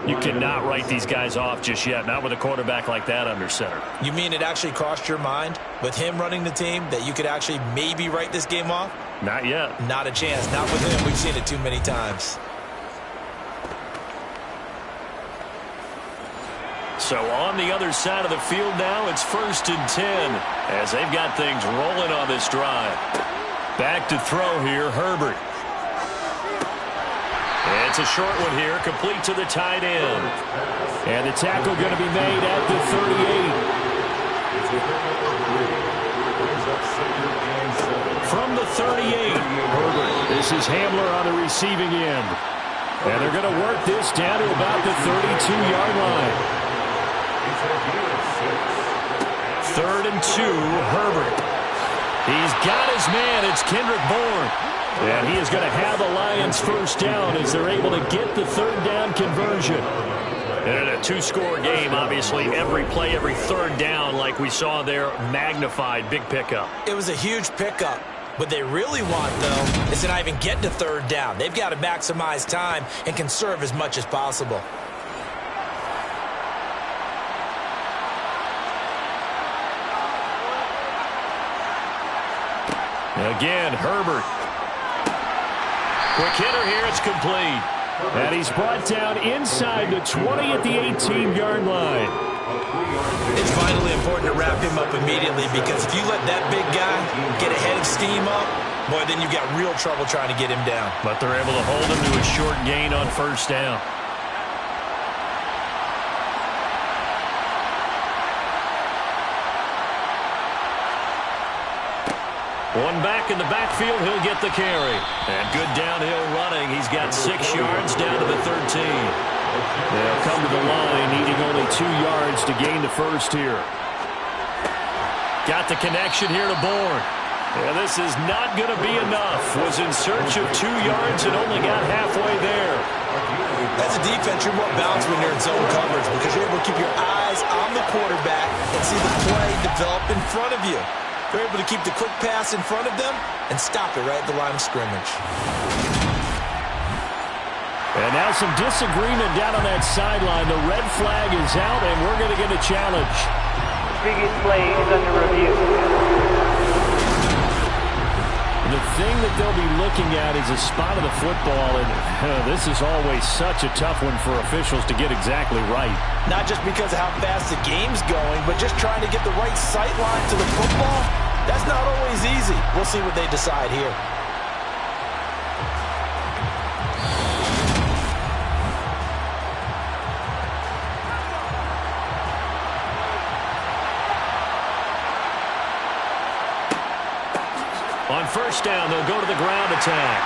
You cannot write these guys off just yet, not with a quarterback like that under center. You mean it actually crossed your mind with him running the team that you could actually maybe write this game off? Not yet. Not a chance. Not with him. We've seen it too many times. So on the other side of the field now, it's first and 10 as they've got things rolling on this drive. Back to throw here, Herbert. It's a short one here, complete to the tight end. And the tackle going to be made at the 38. From the 38, Herbert. This is Hamler on the receiving end. And they're going to work this down to about the 32-yard line. 3rd and 2, Herbert. He's got his man. It's Kendrick Bourne. And he is going to have the Lions first down as they're able to get the third down conversion. And in a two-score game, obviously, every play, every third down, like we saw there, magnified, big pickup. It was a huge pickup. What they really want, though, is to not even get to third down. They've got to maximize time and conserve as much as possible. Again, Herbert. Quick hitter here, it's complete. And he's brought down inside the 20 at the 18-yard line. It's vitally important to wrap him up immediately because if you let that big guy get a head of steam up, boy, then you've got real trouble trying to get him down. But they're able to hold him to a short gain on first down. One back in the backfield, he'll get the carry. And good downhill running. He's got 6 yards down to the 13. They'll come to the line, needing only 2 yards to gain the first here. Got the connection here to Bourne. Yeah, this is not going to be enough. Was in search of 2 yards and only got halfway there. As a defense, you're more balanced when you're in zone coverage because you're able to keep your eyes on the quarterback and see the play develop in front of you. They're able to keep the quick pass in front of them and stop it right at the line of scrimmage. And now some disagreement down on that sideline. The red flag is out, and we're going to get a challenge. Previous play is under review. The thing that they'll be looking at is a spot of the football, and this is always such a tough one for officials to get exactly right. Not just because of how fast the game's going, but just trying to get the right sight line to the football. That's not always easy. We'll see what they decide here. on first down, they'll go to the ground attack.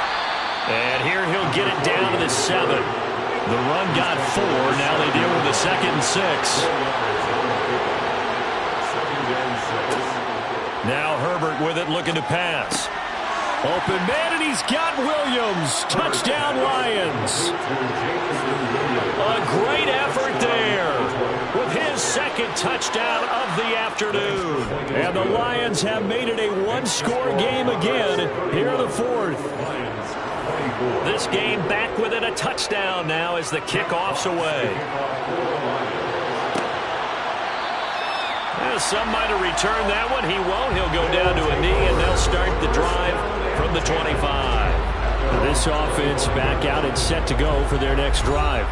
And here he'll get it down to the 7. The run got 4. Now they deal with the 2nd and 6. Now Herbert with it, looking to pass. Open man, and he's got Williams. Touchdown, Lions. A great effort there with his 2nd touchdown of the afternoon. And the Lions have made it a one-score game again here in the 4th. This game back within a touchdown now as the kickoff's away. Some might have returned that one. He won't. He'll go down to a knee, and they'll start the drive from the 25. This offense back out and set to go for their next drive.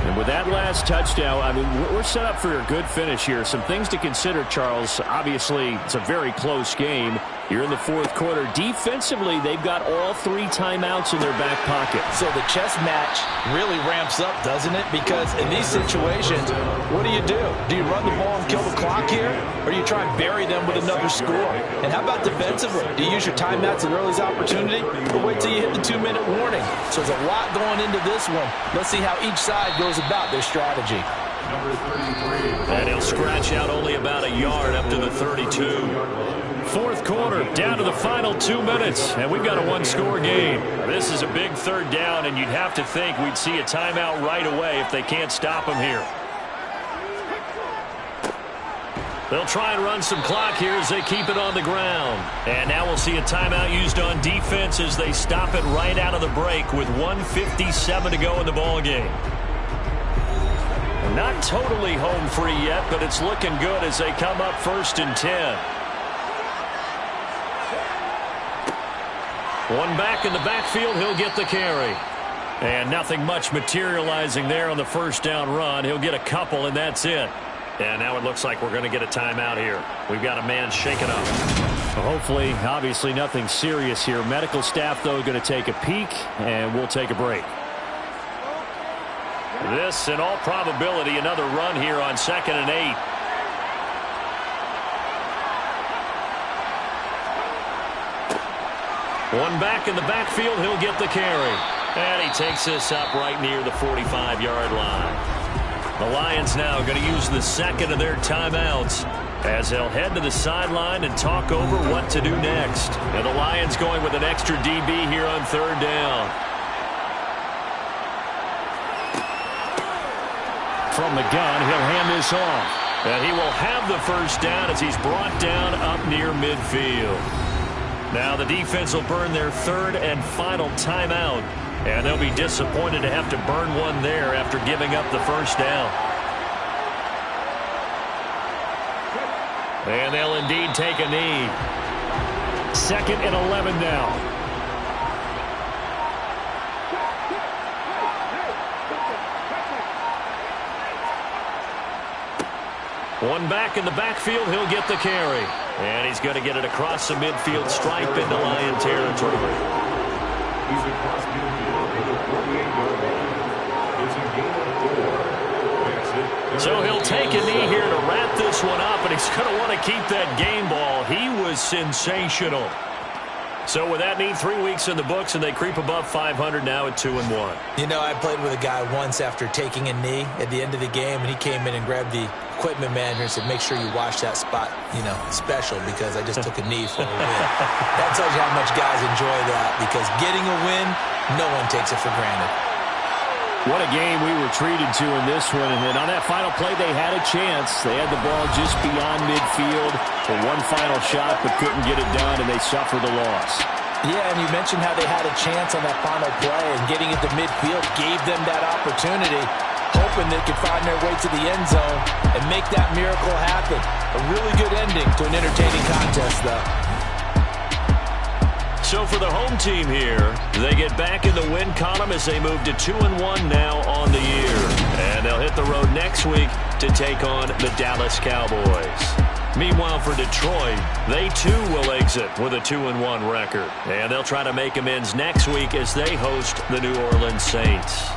And with that last touchdown, I mean, we're set up for a good finish here. Some things to consider, Charles. Obviously, it's a very close game. You're in the 4th quarter. Defensively, they've got all 3 timeouts in their back pocket. So the chess match really ramps up, doesn't it? Because in these situations, what do? Do you run the ball and kill the clock here? Or do you try and bury them with another score? And how about defensively? Do you use your timeouts at earliest opportunity? Or wait till you hit the 2-minute warning? So there's a lot going into this one. Let's see how each side goes about their strategy. And he'll scratch out only about a yard up to the 32. 4th quarter, down to the final 2 minutes, and we've got a one-score game. This is a big 3rd down, and you'd have to think we'd see a timeout right away if they can't stop him here. They'll try and run some clock here as they keep it on the ground. And now we'll see a timeout used on defense as they stop it right out of the break with 1:57 to go in the ball game. Not totally home free yet, but it's looking good as they come up 1st and 10. One back in the backfield, he'll get the carry. And nothing much materializing there on the 1st down run. He'll get a couple, and that's it. And now it looks like we're going to get a timeout here. We've got a man shaken up. Well, hopefully, obviously nothing serious here. Medical staff, though, going to take a peek, and we'll take a break. This, in all probability, another run here on 2nd and 8. One back in the backfield, he'll get the carry. And he takes this up right near the 45-yard line. The Lions now going to use the 2nd of their timeouts as they'll head to the sideline and talk over what to do next. And the Lions going with an extra DB here on 3rd down. From the gun, he'll hand this off. And he will have the 1st down as he's brought down up near midfield. Now the defense will burn their 3rd and final timeout. And they'll be disappointed to have to burn one there after giving up the 1st down. And they'll indeed take a knee. 2nd and 11 now. One back in the backfield, he'll get the carry. And he's going to get it across the midfield stripe into Lion territory. He's across midfield for the 48-yard line. It's a gain of 4. Exit. So he'll take a knee here to wrap this one up, and he's going to want to keep that game ball. He was sensational. So with that knee, 3 weeks in the books, and they creep above 500 now at 2-1. You know, I played with a guy once after taking a knee at the end of the game, and he came in and grabbed the equipment manager and said, make sure you watch that spot, you know, special, because I just took a knee for a win. That tells you how much guys enjoy that, because getting a win, no one takes it for granted. What a game we were treated to in this one. And then on that final play, they had a chance. They had the ball just beyond midfield for one final shot, but couldn't get it done, and they suffered the loss. Yeah, and you mentioned how they had a chance on that final play, and getting it to midfield gave them that opportunity, hoping they could find their way to the end zone and make that miracle happen. A really good ending to an entertaining contest, though. So for the home team here, they get back in the win column as they move to 2-1 now on the year. And they'll hit the road next week to take on the Dallas Cowboys. Meanwhile, for Detroit, they too will exit with a 2-1 record. And they'll try to make amends next week as they host the New Orleans Saints.